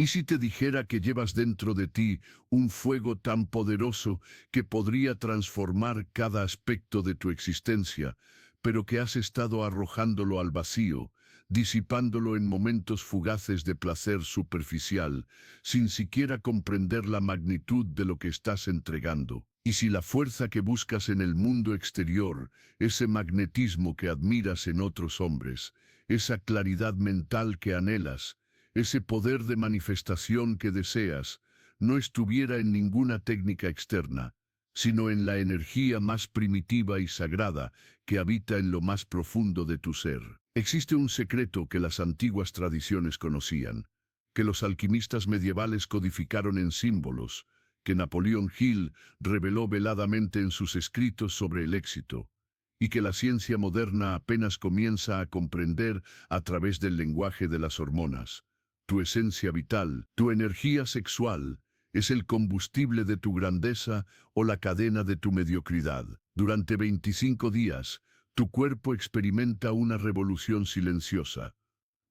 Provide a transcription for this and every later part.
¿Y si te dijera que llevas dentro de ti un fuego tan poderoso que podría transformar cada aspecto de tu existencia, pero que has estado arrojándolo al vacío, disipándolo en momentos fugaces de placer superficial, sin siquiera comprender la magnitud de lo que estás entregando? Y si la fuerza que buscas en el mundo exterior, ese magnetismo que admiras en otros hombres, esa claridad mental que anhelas, ese poder de manifestación que deseas, no estuviera en ninguna técnica externa, sino en la energía más primitiva y sagrada que habita en lo más profundo de tu ser? Existe un secreto que las antiguas tradiciones conocían, que los alquimistas medievales codificaron en símbolos, que Napoleón Hill reveló veladamente en sus escritos sobre el éxito, y que la ciencia moderna apenas comienza a comprender a través del lenguaje de las hormonas. Tu esencia vital, tu energía sexual, es el combustible de tu grandeza o la cadena de tu mediocridad. Durante 25 días, tu cuerpo experimenta una revolución silenciosa,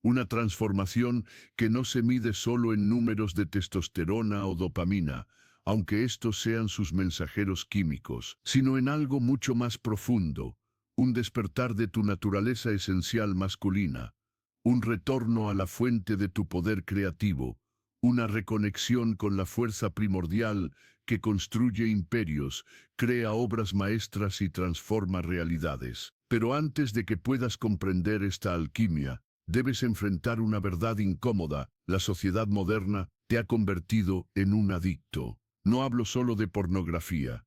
una transformación que no se mide solo en números de testosterona o dopamina, aunque estos sean sus mensajeros químicos, sino en algo mucho más profundo, un despertar de tu naturaleza esencial masculina, un retorno a la fuente de tu poder creativo, una reconexión con la fuerza primordial que construye imperios, crea obras maestras y transforma realidades. Pero antes de que puedas comprender esta alquimia, debes enfrentar una verdad incómoda: la sociedad moderna te ha convertido en un adicto. No hablo solo de pornografía,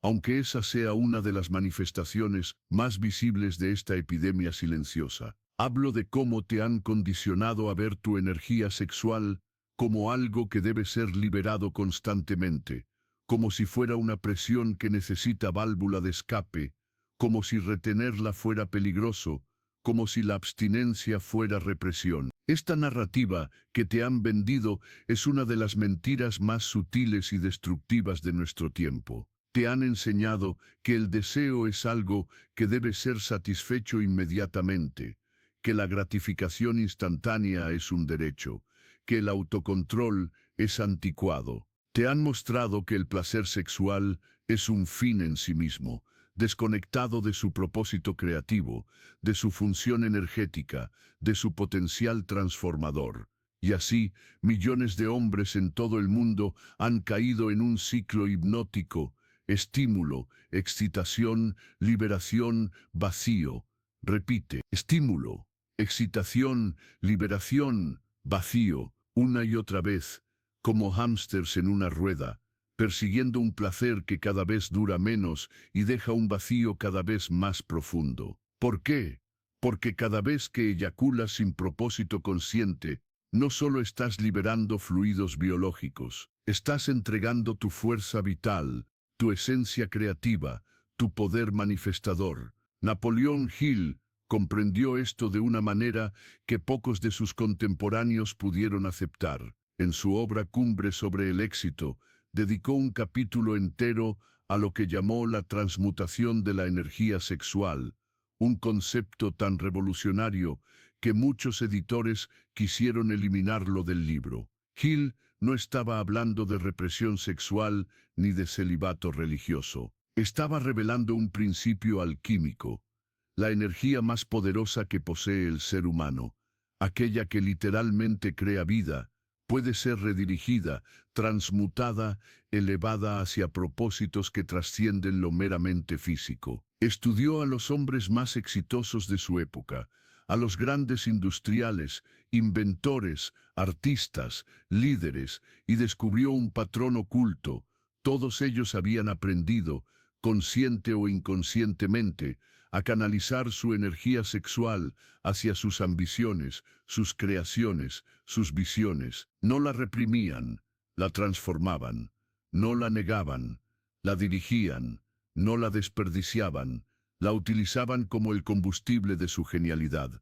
aunque esa sea una de las manifestaciones más visibles de esta epidemia silenciosa. Hablo de cómo te han condicionado a ver tu energía sexual como algo que debe ser liberado constantemente, como si fuera una presión que necesita válvula de escape, como si retenerla fuera peligroso, como si la abstinencia fuera represión. Esta narrativa que te han vendido es una de las mentiras más sutiles y destructivas de nuestro tiempo. Te han enseñado que el deseo es algo que debe ser satisfecho inmediatamente, que la gratificación instantánea es un derecho, que el autocontrol es anticuado. Te han mostrado que el placer sexual es un fin en sí mismo, desconectado de su propósito creativo, de su función energética, de su potencial transformador. Y así, millones de hombres en todo el mundo han caído en un ciclo hipnótico: estímulo, excitación, liberación, vacío. Repite: estímulo, excitación, liberación, vacío, una y otra vez, como hámsters en una rueda, persiguiendo un placer que cada vez dura menos y deja un vacío cada vez más profundo. ¿Por qué? Porque cada vez que eyaculas sin propósito consciente, no solo estás liberando fluidos biológicos, estás entregando tu fuerza vital, tu esencia creativa, tu poder manifestador. Napoleón Hill comprendió esto de una manera que pocos de sus contemporáneos pudieron aceptar. En su obra Cumbre sobre el éxito, dedicó un capítulo entero a lo que llamó la transmutación de la energía sexual, un concepto tan revolucionario que muchos editores quisieron eliminarlo del libro. Hill no estaba hablando de represión sexual ni de celibato religioso. Estaba revelando un principio alquímico: la energía más poderosa que posee el ser humano, aquella que literalmente crea vida, puede ser redirigida, transmutada, elevada hacia propósitos que trascienden lo meramente físico. Estudió a los hombres más exitosos de su época, a los grandes industriales, inventores, artistas, líderes, y descubrió un patrón oculto. Todos ellos habían aprendido, consciente o inconscientemente, a canalizar su energía sexual hacia sus ambiciones, sus creaciones, sus visiones. No la reprimían, la transformaban; no la negaban, la dirigían; no la desperdiciaban, la utilizaban como el combustible de su genialidad.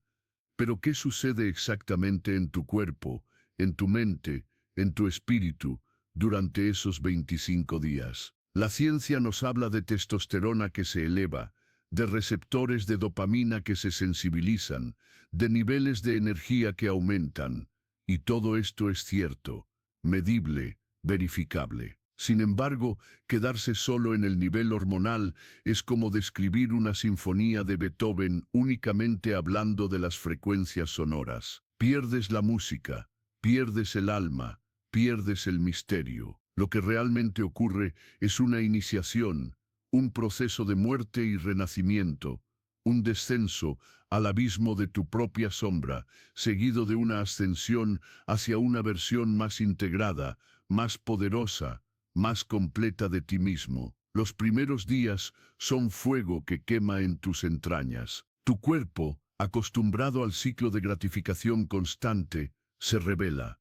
Pero ¿qué sucede exactamente en tu cuerpo, en tu mente, en tu espíritu, durante esos 25 días? La ciencia nos habla de testosterona que se eleva, de receptores de dopamina que se sensibilizan, de niveles de energía que aumentan. Y todo esto es cierto, medible, verificable. Sin embargo, quedarse solo en el nivel hormonal es como describir una sinfonía de Beethoven únicamente hablando de las frecuencias sonoras. Pierdes la música, pierdes el alma, pierdes el misterio. Lo que realmente ocurre es una iniciación, un proceso de muerte y renacimiento, un descenso al abismo de tu propia sombra, seguido de una ascensión hacia una versión más integrada, más poderosa, más completa de ti mismo. Los primeros días son fuego que quema en tus entrañas. Tu cuerpo, acostumbrado al ciclo de gratificación constante, se revela.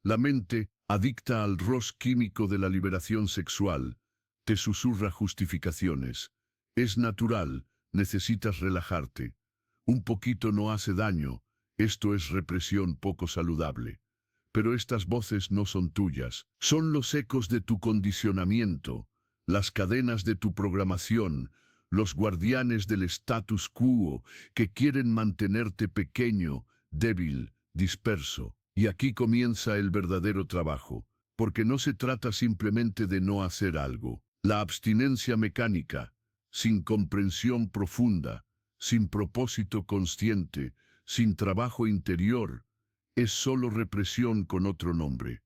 La mente, adicta al rush químico de la liberación sexual, te susurra justificaciones. Es natural, necesitas relajarte. Un poquito no hace daño, esto es represión poco saludable. Pero estas voces no son tuyas, son los ecos de tu condicionamiento, las cadenas de tu programación, los guardianes del status quo que quieren mantenerte pequeño, débil, disperso. Y aquí comienza el verdadero trabajo, porque no se trata simplemente de no hacer algo. La abstinencia mecánica, sin comprensión profunda, sin propósito consciente, sin trabajo interior, es solo represión con otro nombre.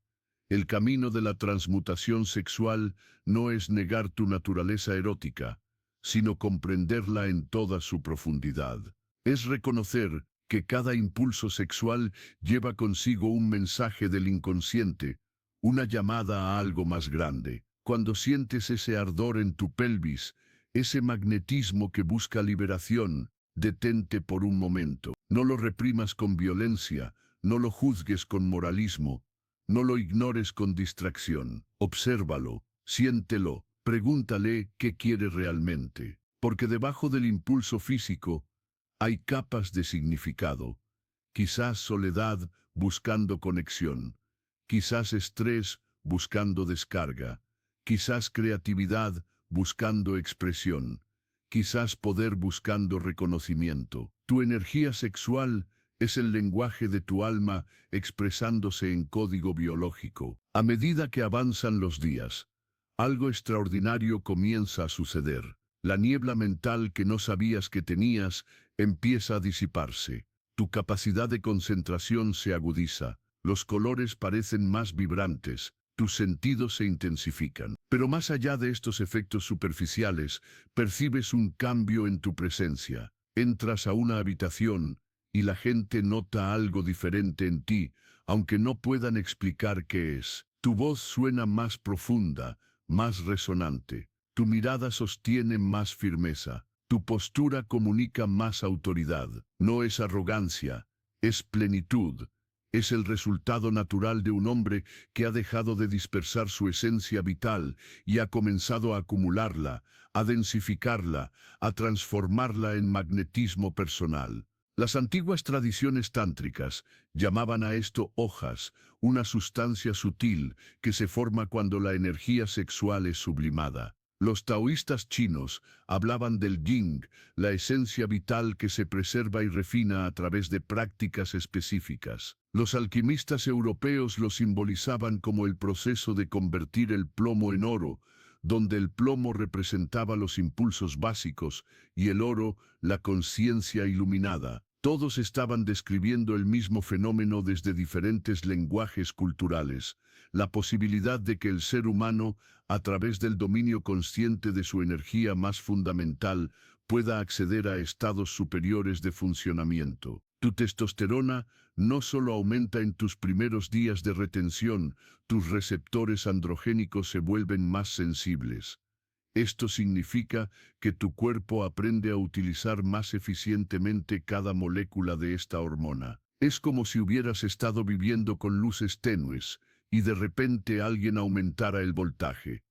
El camino de la transmutación sexual no es negar tu naturaleza erótica, sino comprenderla en toda su profundidad. Es reconocer que cada impulso sexual lleva consigo un mensaje del inconsciente, una llamada a algo más grande. Cuando sientes ese ardor en tu pelvis, ese magnetismo que busca liberación, detente por un momento. No lo reprimas con violencia, no lo juzgues con moralismo, no lo ignores con distracción. Obsérvalo, siéntelo, pregúntale qué quiere realmente. Porque debajo del impulso físico hay capas de significado. Quizás soledad buscando conexión, quizás estrés buscando descarga, quizás creatividad buscando expresión, quizás poder buscando reconocimiento. Tu energía sexual es el lenguaje de tu alma expresándose en código biológico. A medida que avanzan los días, algo extraordinario comienza a suceder. La niebla mental que no sabías que tenías empieza a disiparse. Tu capacidad de concentración se agudiza. Los colores parecen más vibrantes. Tus sentidos se intensifican. Pero más allá de estos efectos superficiales, percibes un cambio en tu presencia. Entras a una habitación y la gente nota algo diferente en ti, aunque no puedan explicar qué es. Tu voz suena más profunda, más resonante. Tu mirada sostiene más firmeza. Tu postura comunica más autoridad. No es arrogancia, es plenitud. Es el resultado natural de un hombre que ha dejado de dispersar su esencia vital y ha comenzado a acumularla, a densificarla, a transformarla en magnetismo personal. Las antiguas tradiciones tántricas llamaban a esto hojas, una sustancia sutil que se forma cuando la energía sexual es sublimada. Los taoístas chinos hablaban del yin, la esencia vital que se preserva y refina a través de prácticas específicas. Los alquimistas europeos lo simbolizaban como el proceso de convertir el plomo en oro, donde el plomo representaba los impulsos básicos y el oro la conciencia iluminada. Todos estaban describiendo el mismo fenómeno desde diferentes lenguajes culturales, la posibilidad de que el ser humano, a través del dominio consciente de su energía más fundamental, pueda acceder a estados superiores de funcionamiento. Tu testosterona no solo aumenta en tus primeros días de retención, tus receptores androgénicos se vuelven más sensibles. Esto significa que tu cuerpo aprende a utilizar más eficientemente cada molécula de esta hormona. Es como si hubieras estado viviendo con luces tenues y de repente alguien aumentara el voltaje.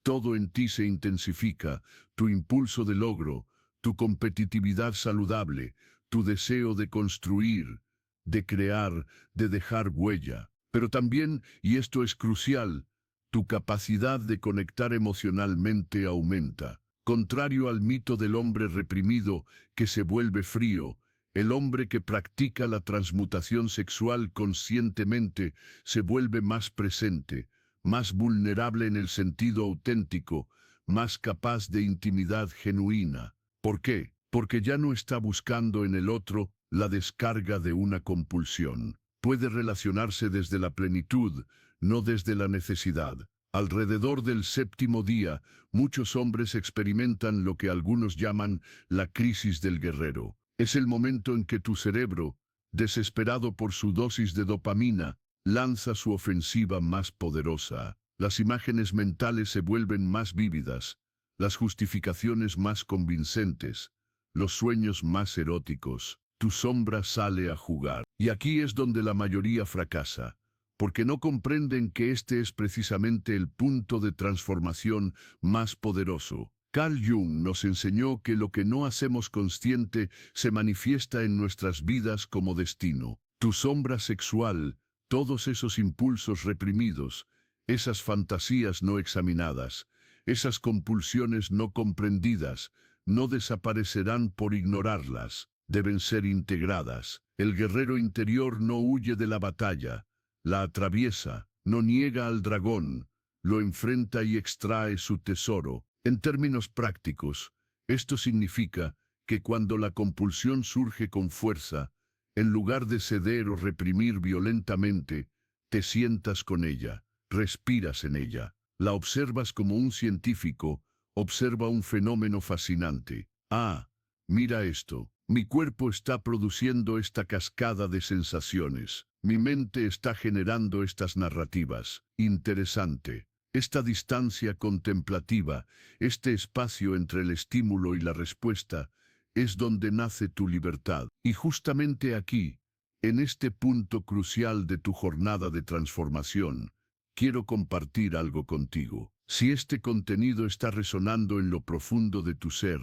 Todo en ti se intensifica, tu impulso de logro, tu competitividad saludable, tu deseo de construir, de crear, de dejar huella. Pero también, y esto es crucial, tu capacidad de conectar emocionalmente aumenta. Contrario al mito del hombre reprimido que se vuelve frío, El hombre que practica la transmutación sexual conscientemente se vuelve más presente, más vulnerable en el sentido auténtico, más capaz de intimidad genuina. ¿Por qué? Porque ya no está buscando en el otro la descarga de una compulsión. Puede relacionarse desde la plenitud, no desde la necesidad. Alrededor del séptimo día, muchos hombres experimentan lo que algunos llaman la crisis del guerrero. Es el momento en que tu cerebro, desesperado por su dosis de dopamina, lanza su ofensiva más poderosa. Las imágenes mentales se vuelven más vívidas, las justificaciones más convincentes, los sueños más eróticos. Tu sombra sale a jugar. Y aquí es donde la mayoría fracasa, porque no comprenden que este es precisamente el punto de transformación más poderoso. Carl Jung nos enseñó que lo que no hacemos consciente se manifiesta en nuestras vidas como destino. Tu sombra sexual, todos esos impulsos reprimidos, esas fantasías no examinadas, esas compulsiones no comprendidas, no desaparecerán por ignorarlas. Deben ser integradas. El guerrero interior no huye de la batalla, la atraviesa, no niega al dragón, lo enfrenta y extrae su tesoro. En términos prácticos, esto significa que cuando la compulsión surge con fuerza, en lugar de ceder o reprimir violentamente, te sientas con ella, respiras en ella, la observas como un científico, observa un fenómeno fascinante. Ah, mira esto. Mi cuerpo está produciendo esta cascada de sensaciones. Mi mente está generando estas narrativas. Interesante. Esta distancia contemplativa, este espacio entre el estímulo y la respuesta, es donde nace tu libertad. Y justamente aquí, en este punto crucial de tu jornada de transformación, quiero compartir algo contigo. Si este contenido está resonando en lo profundo de tu ser,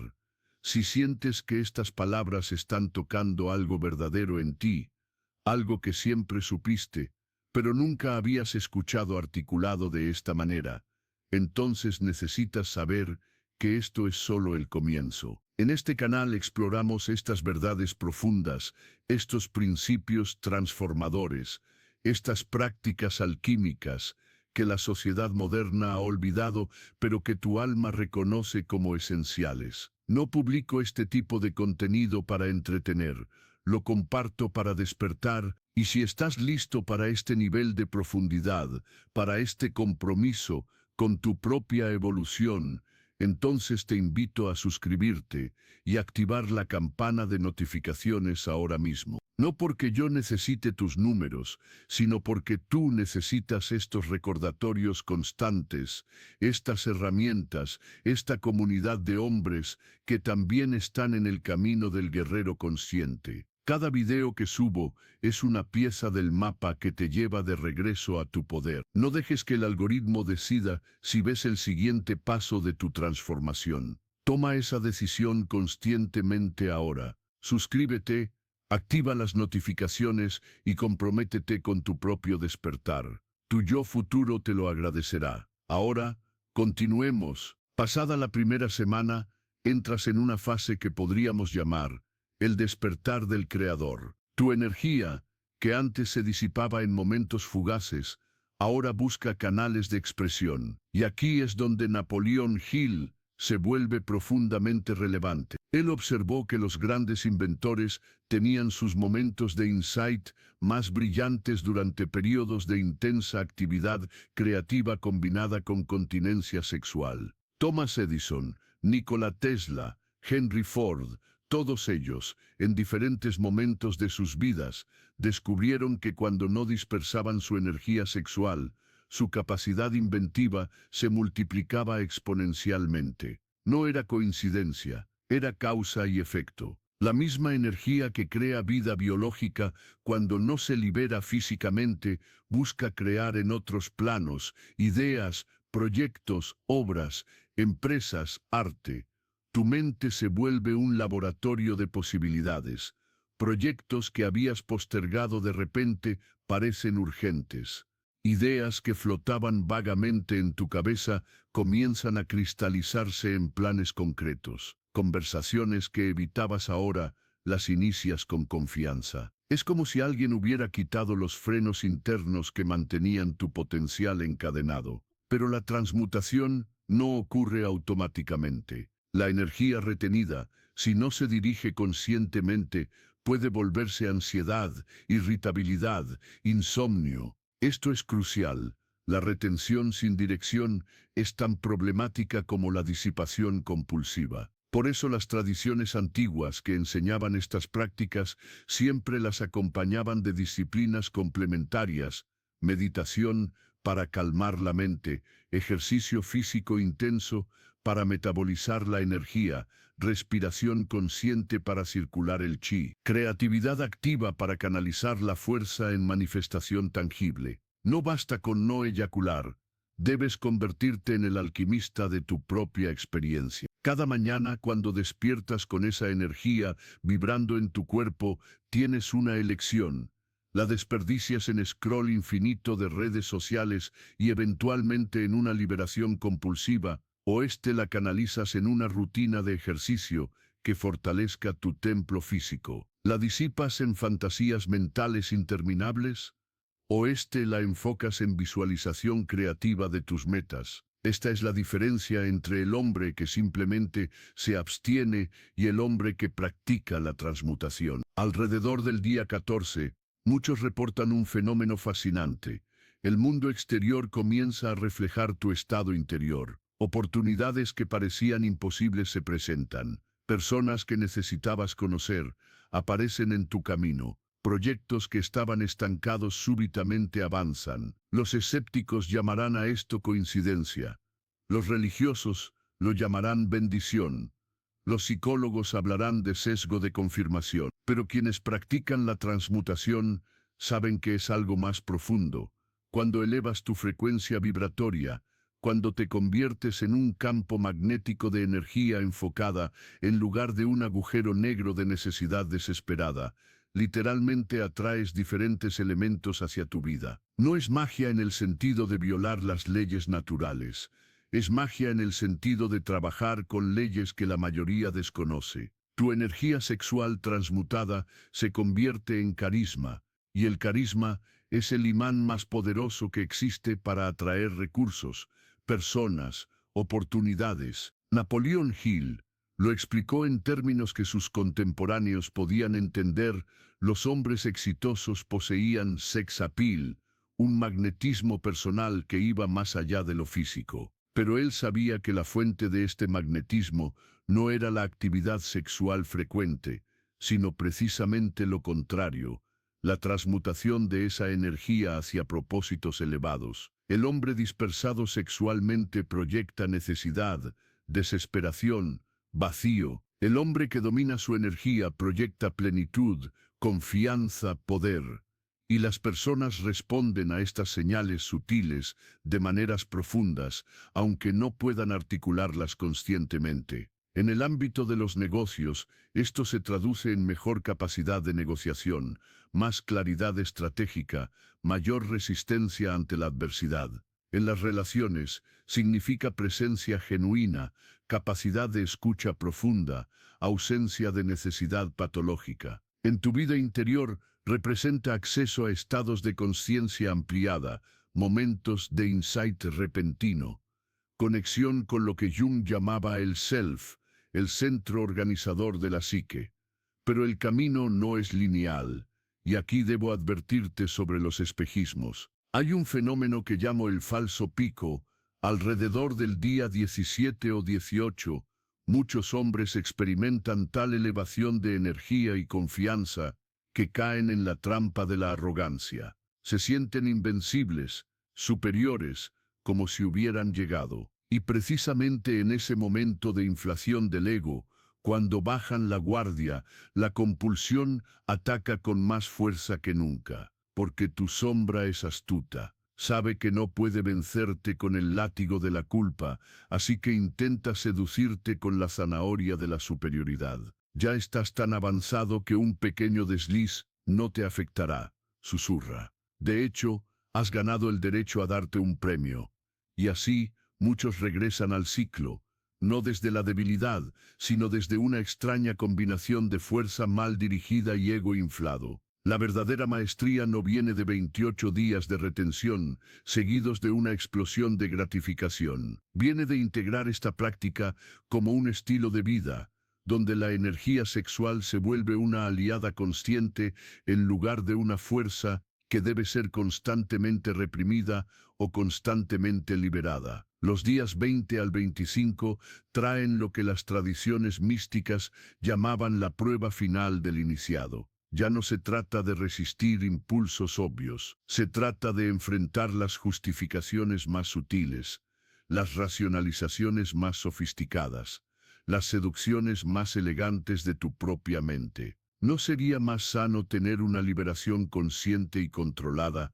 si sientes que estas palabras están tocando algo verdadero en ti, algo que siempre supiste, pero nunca habías escuchado articulado de esta manera, entonces necesitas saber que esto es solo el comienzo. En este canal exploramos estas verdades profundas, estos principios transformadores, estas prácticas alquímicas que la sociedad moderna ha olvidado, pero que tu alma reconoce como esenciales. No publico este tipo de contenido para entretener, lo comparto para despertar, y si estás listo para este nivel de profundidad, para este compromiso con tu propia evolución, entonces te invito a suscribirte y activar la campana de notificaciones ahora mismo. No porque yo necesite tus números, sino porque tú necesitas estos recordatorios constantes, estas herramientas, esta comunidad de hombres que también están en el camino del guerrero consciente. Cada video que subo es una pieza del mapa que te lleva de regreso a tu poder. No dejes que el algoritmo decida si ves el siguiente paso de tu transformación. Toma esa decisión conscientemente ahora. Suscríbete, activa las notificaciones y comprométete con tu propio despertar. Tu yo futuro te lo agradecerá. Ahora, continuemos. Pasada la primera semana, entras en una fase que podríamos llamar el despertar del Creador. Tu energía, que antes se disipaba en momentos fugaces, ahora busca canales de expresión. Y aquí es donde Napoleón Hill se vuelve profundamente relevante. Él observó que los grandes inventores tenían sus momentos de insight más brillantes durante periodos de intensa actividad creativa combinada con continencia sexual. Thomas Edison, Nikola Tesla, Henry Ford, todos ellos, en diferentes momentos de sus vidas, descubrieron que cuando no dispersaban su energía sexual, su capacidad inventiva se multiplicaba exponencialmente. No era coincidencia, era causa y efecto. La misma energía que crea vida biológica cuando no se libera físicamente, busca crear en otros planos, ideas, proyectos, obras, empresas, arte. Tu mente se vuelve un laboratorio de posibilidades. Proyectos que habías postergado de repente parecen urgentes. Ideas que flotaban vagamente en tu cabeza comienzan a cristalizarse en planes concretos. Conversaciones que evitabas ahora las inicias con confianza. Es como si alguien hubiera quitado los frenos internos que mantenían tu potencial encadenado. Pero la transmutación no ocurre automáticamente. La energía retenida, si no se dirige conscientemente, puede volverse ansiedad, irritabilidad, insomnio. Esto es crucial. La retención sin dirección es tan problemática como la disipación compulsiva. Por eso las tradiciones antiguas que enseñaban estas prácticas siempre las acompañaban de disciplinas complementarias, meditación para calmar la mente, ejercicio físico intenso para metabolizar la energía, respiración consciente para circular el chi, creatividad activa para canalizar la fuerza en manifestación tangible. No basta con no eyacular, debes convertirte en el alquimista de tu propia experiencia. Cada mañana, cuando despiertas con esa energía vibrando en tu cuerpo, tienes una elección. La desperdicias en scroll infinito de redes sociales y eventualmente en una liberación compulsiva, o la canalizas en una rutina de ejercicio que fortalezca tu templo físico. ¿La disipas en fantasías mentales interminables? ¿O la enfocas en visualización creativa de tus metas? Esta es la diferencia entre el hombre que simplemente se abstiene y el hombre que practica la transmutación. Alrededor del día 14, muchos reportan un fenómeno fascinante. El mundo exterior comienza a reflejar tu estado interior. Oportunidades que parecían imposibles se presentan. Personas que necesitabas conocer aparecen en tu camino. Proyectos que estaban estancados súbitamente avanzan. Los escépticos llamarán a esto coincidencia. Los religiosos lo llamarán bendición. Los psicólogos hablarán de sesgo de confirmación. Pero quienes practican la transmutación saben que es algo más profundo. Cuando elevas tu frecuencia vibratoria, cuando te conviertes en un campo magnético de energía enfocada en lugar de un agujero negro de necesidad desesperada, literalmente atraes diferentes elementos hacia tu vida. No es magia en el sentido de violar las leyes naturales. Es magia en el sentido de trabajar con leyes que la mayoría desconoce. Tu energía sexual transmutada se convierte en carisma, y el carisma es el imán más poderoso que existe para atraer recursos, personas, oportunidades. Napoleon Hill lo explicó en términos que sus contemporáneos podían entender. Los hombres exitosos poseían sex appeal, un magnetismo personal que iba más allá de lo físico. Pero él sabía que la fuente de este magnetismo no era la actividad sexual frecuente, sino precisamente lo contrario, la transmutación de esa energía hacia propósitos elevados. El hombre dispersado sexualmente proyecta necesidad, desesperación, vacío. El hombre que domina su energía proyecta plenitud, confianza, poder. Y las personas responden a estas señales sutiles de maneras profundas, aunque no puedan articularlas conscientemente. En el ámbito de los negocios, esto se traduce en mejor capacidad de negociación, más claridad estratégica, mayor resistencia ante la adversidad. En las relaciones, significa presencia genuina, capacidad de escucha profunda, ausencia de necesidad patológica. En tu vida interior, representa acceso a estados de conciencia ampliada, momentos de insight repentino, conexión con lo que Jung llamaba el self, el centro organizador de la psique. Pero el camino no es lineal, y aquí debo advertirte sobre los espejismos. Hay un fenómeno que llamo el falso pico. Alrededor del día 17 o 18, muchos hombres experimentan tal elevación de energía y confianza que caen en la trampa de la arrogancia. Se sienten invencibles, superiores, como si hubieran llegado. Y precisamente en ese momento de inflación del ego, cuando bajan la guardia, la compulsión ataca con más fuerza que nunca. Porque tu sombra es astuta. Sabe que no puede vencerte con el látigo de la culpa, así que intenta seducirte con la zanahoria de la superioridad. Ya estás tan avanzado que un pequeño desliz no te afectará, susurra. De hecho, has ganado el derecho a darte un premio. Y así, muchos regresan al ciclo, no desde la debilidad, sino desde una extraña combinación de fuerza mal dirigida y ego inflado. La verdadera maestría no viene de 28 días de retención, seguidos de una explosión de gratificación. Viene de integrar esta práctica como un estilo de vida, donde la energía sexual se vuelve una aliada consciente en lugar de una fuerza que debe ser constantemente reprimida o constantemente liberada. Los días 20 al 25 traen lo que las tradiciones místicas llamaban la prueba final del iniciado. Ya no se trata de resistir impulsos obvios, se trata de enfrentar las justificaciones más sutiles, las racionalizaciones más sofisticadas, las seducciones más elegantes de tu propia mente. ¿No sería más sano tener una liberación consciente y controlada?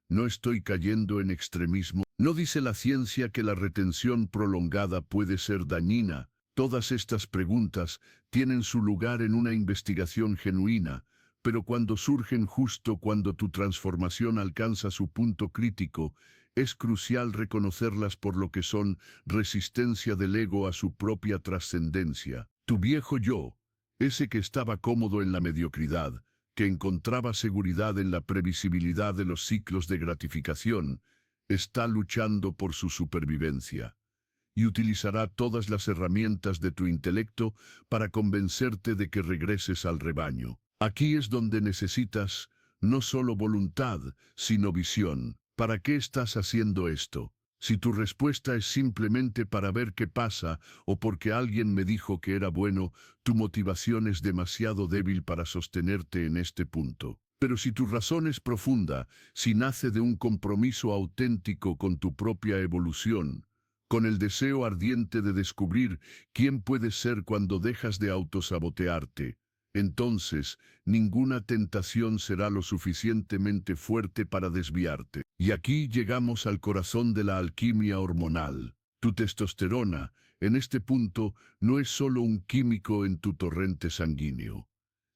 No estoy cayendo en extremismo. ¿No dice la ciencia que la retención prolongada puede ser dañina? Todas estas preguntas tienen su lugar en una investigación genuina, pero cuando surgen justo cuando tu transformación alcanza su punto crítico, es crucial reconocerlas por lo que son: resistencia del ego a su propia trascendencia. Tu viejo yo, ese que estaba cómodo en la mediocridad, que encontraba seguridad en la previsibilidad de los ciclos de gratificación, está luchando por su supervivencia, y utilizará todas las herramientas de tu intelecto para convencerte de que regreses al rebaño. Aquí es donde necesitas no solo voluntad, sino visión. ¿Para qué estás haciendo esto? Si tu respuesta es simplemente para ver qué pasa o porque alguien me dijo que era bueno, tu motivación es demasiado débil para sostenerte en este punto. Pero si tu razón es profunda, si nace de un compromiso auténtico con tu propia evolución, con el deseo ardiente de descubrir quién puedes ser cuando dejas de autosabotearte, entonces ninguna tentación será lo suficientemente fuerte para desviarte. Y aquí llegamos al corazón de la alquimia hormonal. Tu testosterona, en este punto, no es solo un químico en tu torrente sanguíneo.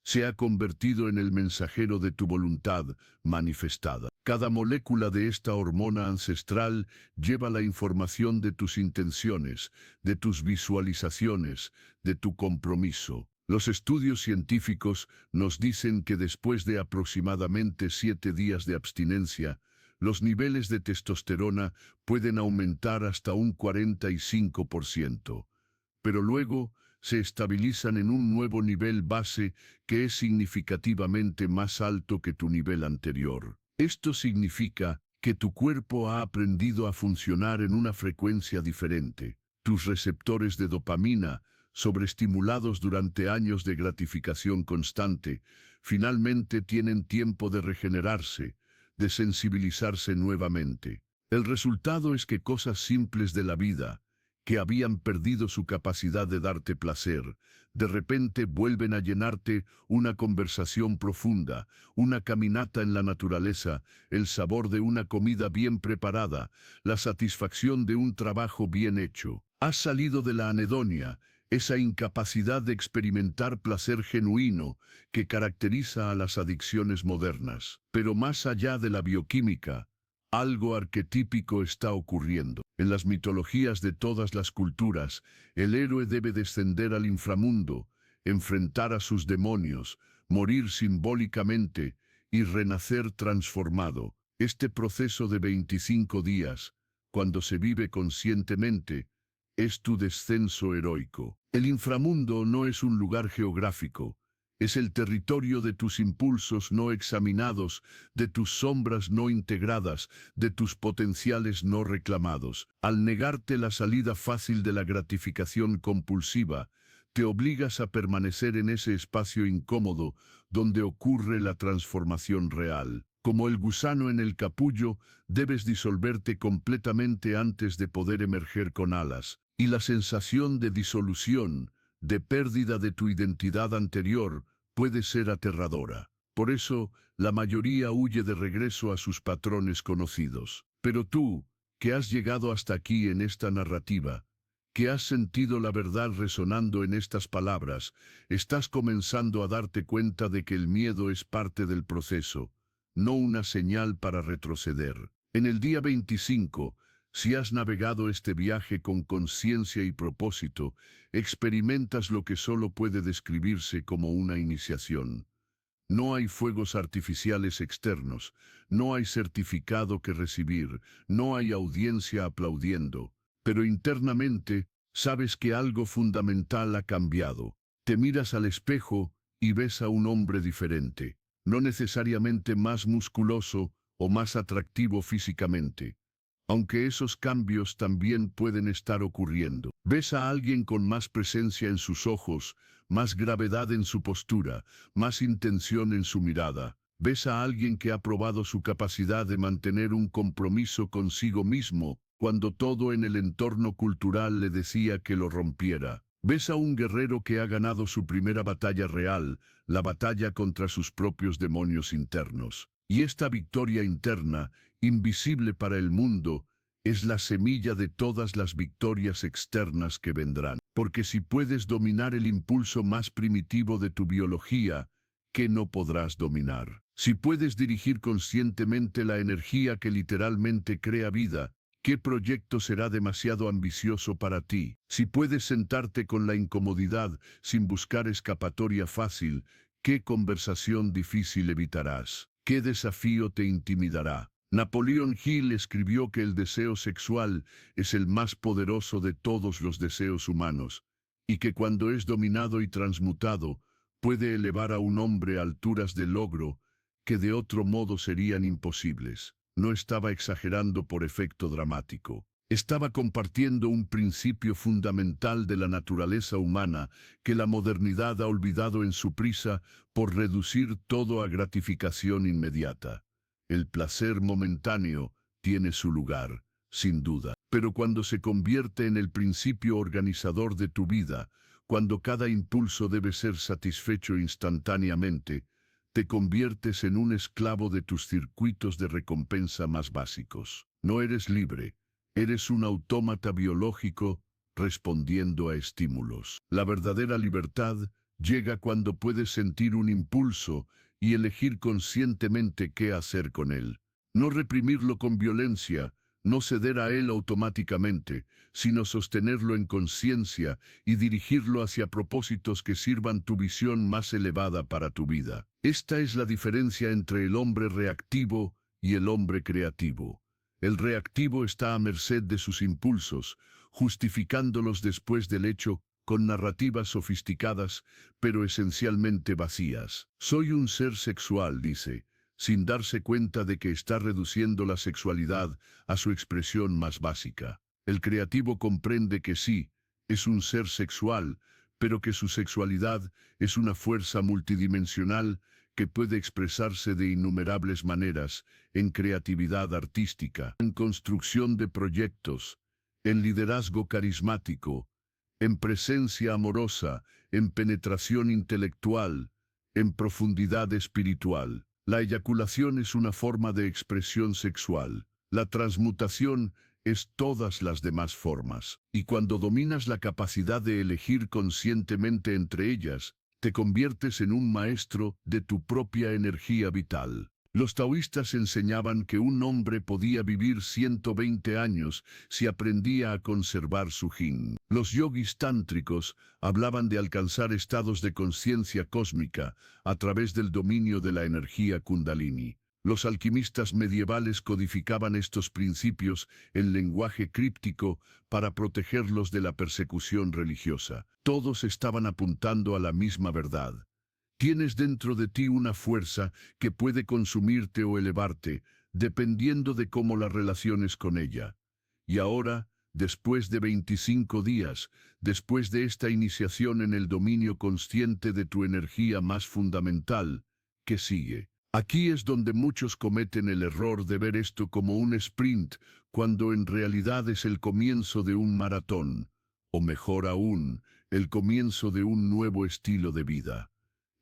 Se ha convertido en el mensajero de tu voluntad manifestada. Cada molécula de esta hormona ancestral lleva la información de tus intenciones, de tus visualizaciones, de tu compromiso. Los estudios científicos nos dicen que después de aproximadamente 7 días de abstinencia, los niveles de testosterona pueden aumentar hasta un 45%, pero luego se estabilizan en un nuevo nivel base que es significativamente más alto que tu nivel anterior. Esto significa que tu cuerpo ha aprendido a funcionar en una frecuencia diferente. Tus receptores de dopamina, sobreestimulados durante años de gratificación constante, finalmente tienen tiempo de regenerarse, de sensibilizarse nuevamente. El resultado es que cosas simples de la vida, que habían perdido su capacidad de darte placer, de repente vuelven a llenarte: una conversación profunda, una caminata en la naturaleza, el sabor de una comida bien preparada, la satisfacción de un trabajo bien hecho. Has salido de la anedonia, esa incapacidad de experimentar placer genuino que caracteriza a las adicciones modernas. Pero más allá de la bioquímica, algo arquetípico está ocurriendo. En las mitologías de todas las culturas, el héroe debe descender al inframundo, enfrentar a sus demonios, morir simbólicamente y renacer transformado. Este proceso de 25 días, cuando se vive conscientemente, es tu descenso heroico. El inframundo no es un lugar geográfico, es el territorio de tus impulsos no examinados, de tus sombras no integradas, de tus potenciales no reclamados. Al negarte la salida fácil de la gratificación compulsiva, te obligas a permanecer en ese espacio incómodo donde ocurre la transformación real. Como el gusano en el capullo, debes disolverte completamente antes de poder emerger con alas. Y la sensación de disolución, de pérdida de tu identidad anterior, puede ser aterradora. Por eso, la mayoría huye de regreso a sus patrones conocidos. Pero tú, que has llegado hasta aquí en esta narrativa, que has sentido la verdad resonando en estas palabras, estás comenzando a darte cuenta de que el miedo es parte del proceso, no una señal para retroceder. En el día 25, Si has navegado este viaje con conciencia y propósito, experimentas lo que solo puede describirse como una iniciación. No hay fuegos artificiales externos, no hay certificado que recibir, no hay audiencia aplaudiendo, pero internamente sabes que algo fundamental ha cambiado. Te miras al espejo y ves a un hombre diferente, no necesariamente más musculoso o más atractivo físicamente, aunque esos cambios también pueden estar ocurriendo. Ves a alguien con más presencia en sus ojos, más gravedad en su postura, más intención en su mirada. Ves a alguien que ha probado su capacidad de mantener un compromiso consigo mismo, cuando todo en el entorno cultural le decía que lo rompiera. Ves a un guerrero que ha ganado su primera batalla real, la batalla contra sus propios demonios internos. Y esta victoria interna, invisible para el mundo, es la semilla de todas las victorias externas que vendrán. Porque si puedes dominar el impulso más primitivo de tu biología, ¿qué no podrás dominar? Si puedes dirigir conscientemente la energía que literalmente crea vida, ¿qué proyecto será demasiado ambicioso para ti? Si puedes sentarte con la incomodidad sin buscar escapatoria fácil, ¿qué conversación difícil evitarás? ¿Qué desafío te intimidará? Napoleón Hill escribió que el deseo sexual es el más poderoso de todos los deseos humanos, y que cuando es dominado y transmutado, puede elevar a un hombre a alturas de logro que de otro modo serían imposibles. No estaba exagerando por efecto dramático. Estaba compartiendo un principio fundamental de la naturaleza humana que la modernidad ha olvidado en su prisa por reducir todo a gratificación inmediata. El placer momentáneo tiene su lugar, sin duda, pero cuando se convierte en el principio organizador de tu vida, cuando cada impulso debe ser satisfecho instantáneamente, te conviertes en un esclavo de tus circuitos de recompensa más básicos. No eres libre, eres un autómata biológico respondiendo a estímulos. La verdadera libertad llega cuando puedes sentir un impulso y elegir conscientemente qué hacer con él. No reprimirlo con violencia, no ceder a él automáticamente, sino sostenerlo en conciencia y dirigirlo hacia propósitos que sirvan tu visión más elevada para tu vida. Esta es la diferencia entre el hombre reactivo y el hombre creativo. El reactivo está a merced de sus impulsos, justificándolos después del hecho con narrativas sofisticadas, pero esencialmente vacías. Soy un ser sexual, dice, sin darse cuenta de que está reduciendo la sexualidad a su expresión más básica. El creativo comprende que sí, es un ser sexual, pero que su sexualidad es una fuerza multidimensional que puede expresarse de innumerables maneras, en creatividad artística, en construcción de proyectos, en liderazgo carismático, en presencia amorosa, en penetración intelectual, en profundidad espiritual. La eyaculación es una forma de expresión sexual. La transmutación es todas las demás formas. Y cuando dominas la capacidad de elegir conscientemente entre ellas, te conviertes en un maestro de tu propia energía vital. Los taoístas enseñaban que un hombre podía vivir 120 años si aprendía a conservar su yin. Los yogis tántricos hablaban de alcanzar estados de conciencia cósmica a través del dominio de la energía kundalini. Los alquimistas medievales codificaban estos principios en lenguaje críptico para protegerlos de la persecución religiosa. Todos estaban apuntando a la misma verdad. Tienes dentro de ti una fuerza que puede consumirte o elevarte, dependiendo de cómo la relaciones con ella. Y ahora, después de 25 días, después de esta iniciación en el dominio consciente de tu energía más fundamental, ¿qué sigue? Aquí es donde muchos cometen el error de ver esto como un sprint, cuando en realidad es el comienzo de un maratón, o mejor aún, el comienzo de un nuevo estilo de vida.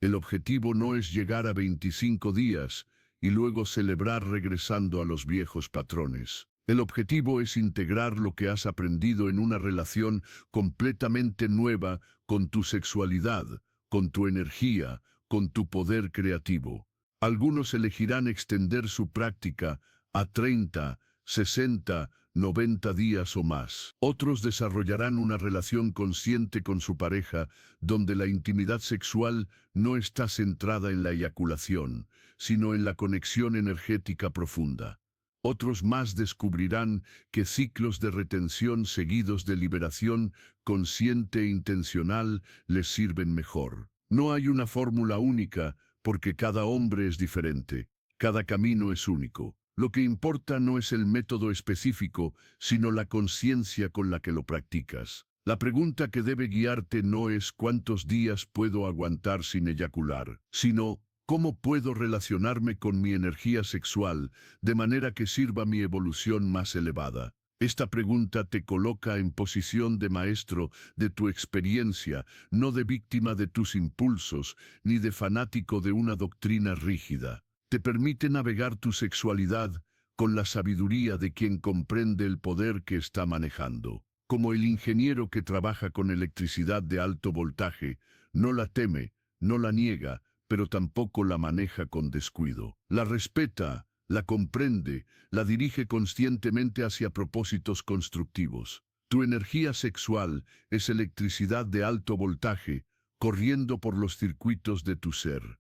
El objetivo no es llegar a 25 días y luego celebrar regresando a los viejos patrones. El objetivo es integrar lo que has aprendido en una relación completamente nueva con tu sexualidad, con tu energía, con tu poder creativo. Algunos elegirán extender su práctica a 30, 60, 90 días o más. Otros desarrollarán una relación consciente con su pareja, donde la intimidad sexual no está centrada en la eyaculación, sino en la conexión energética profunda. Otros más descubrirán que ciclos de retención seguidos de liberación consciente e intencional les sirven mejor. No hay una fórmula única, porque cada hombre es diferente. Cada camino es único. Lo que importa no es el método específico, sino la conciencia con la que lo practicas. La pregunta que debe guiarte no es cuántos días puedo aguantar sin eyacular, sino cómo puedo relacionarme con mi energía sexual de manera que sirva mi evolución más elevada. Esta pregunta te coloca en posición de maestro de tu experiencia, no de víctima de tus impulsos, ni de fanático de una doctrina rígida. Te permite navegar tu sexualidad con la sabiduría de quien comprende el poder que está manejando. Como el ingeniero que trabaja con electricidad de alto voltaje, no la teme, no la niega, pero tampoco la maneja con descuido. La respeta, la comprende, la dirige conscientemente hacia propósitos constructivos. Tu energía sexual es electricidad de alto voltaje, corriendo por los circuitos de tu ser.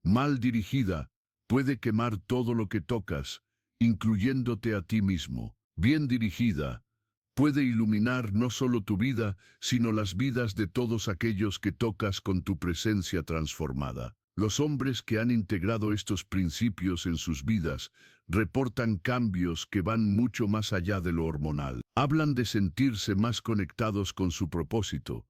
Mal dirigida, puede quemar todo lo que tocas, incluyéndote a ti mismo. Bien dirigida, puede iluminar no solo tu vida, sino las vidas de todos aquellos que tocas con tu presencia transformada. Los hombres que han integrado estos principios en sus vidas reportan cambios que van mucho más allá de lo hormonal. Hablan de sentirse más conectados con su propósito,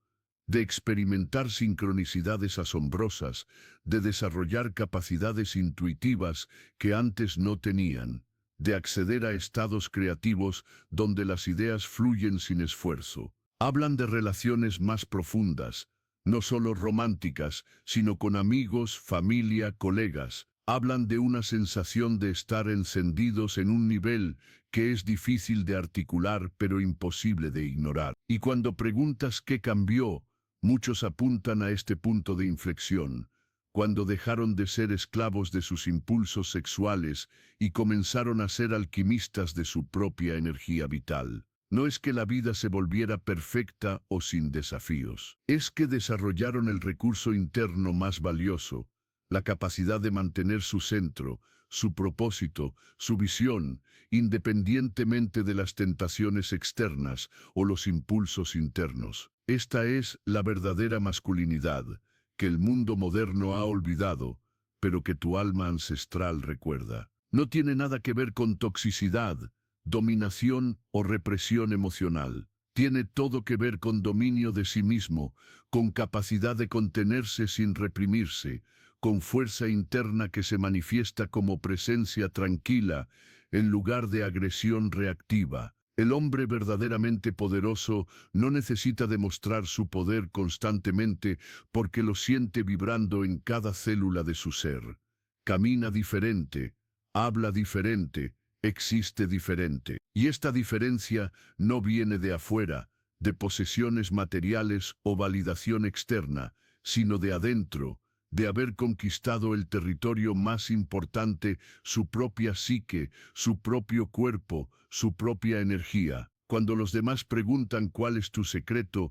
de experimentar sincronicidades asombrosas, de desarrollar capacidades intuitivas que antes no tenían, de acceder a estados creativos donde las ideas fluyen sin esfuerzo. Hablan de relaciones más profundas, no solo románticas, sino con amigos, familia, colegas. Hablan de una sensación de estar encendidos en un nivel que es difícil de articular pero imposible de ignorar. Y cuando preguntas qué cambió, muchos apuntan a este punto de inflexión, cuando dejaron de ser esclavos de sus impulsos sexuales y comenzaron a ser alquimistas de su propia energía vital. No es que la vida se volviera perfecta o sin desafíos, es que desarrollaron el recurso interno más valioso, la capacidad de mantener su centro, su propósito, su visión, independientemente de las tentaciones externas o los impulsos internos. Esta es la verdadera masculinidad, que el mundo moderno ha olvidado, pero que tu alma ancestral recuerda. No tiene nada que ver con toxicidad, dominación o represión emocional. Tiene todo que ver con dominio de sí mismo, con capacidad de contenerse sin reprimirse, con fuerza interna que se manifiesta como presencia tranquila en lugar de agresión reactiva. El hombre verdaderamente poderoso no necesita demostrar su poder constantemente porque lo siente vibrando en cada célula de su ser. Camina diferente, habla diferente, existe diferente. Y esta diferencia no viene de afuera, de posesiones materiales o validación externa, sino de adentro, de haber conquistado el territorio más importante, su propia psique, su propio cuerpo, su propia energía. Cuando los demás preguntan cuál es tu secreto,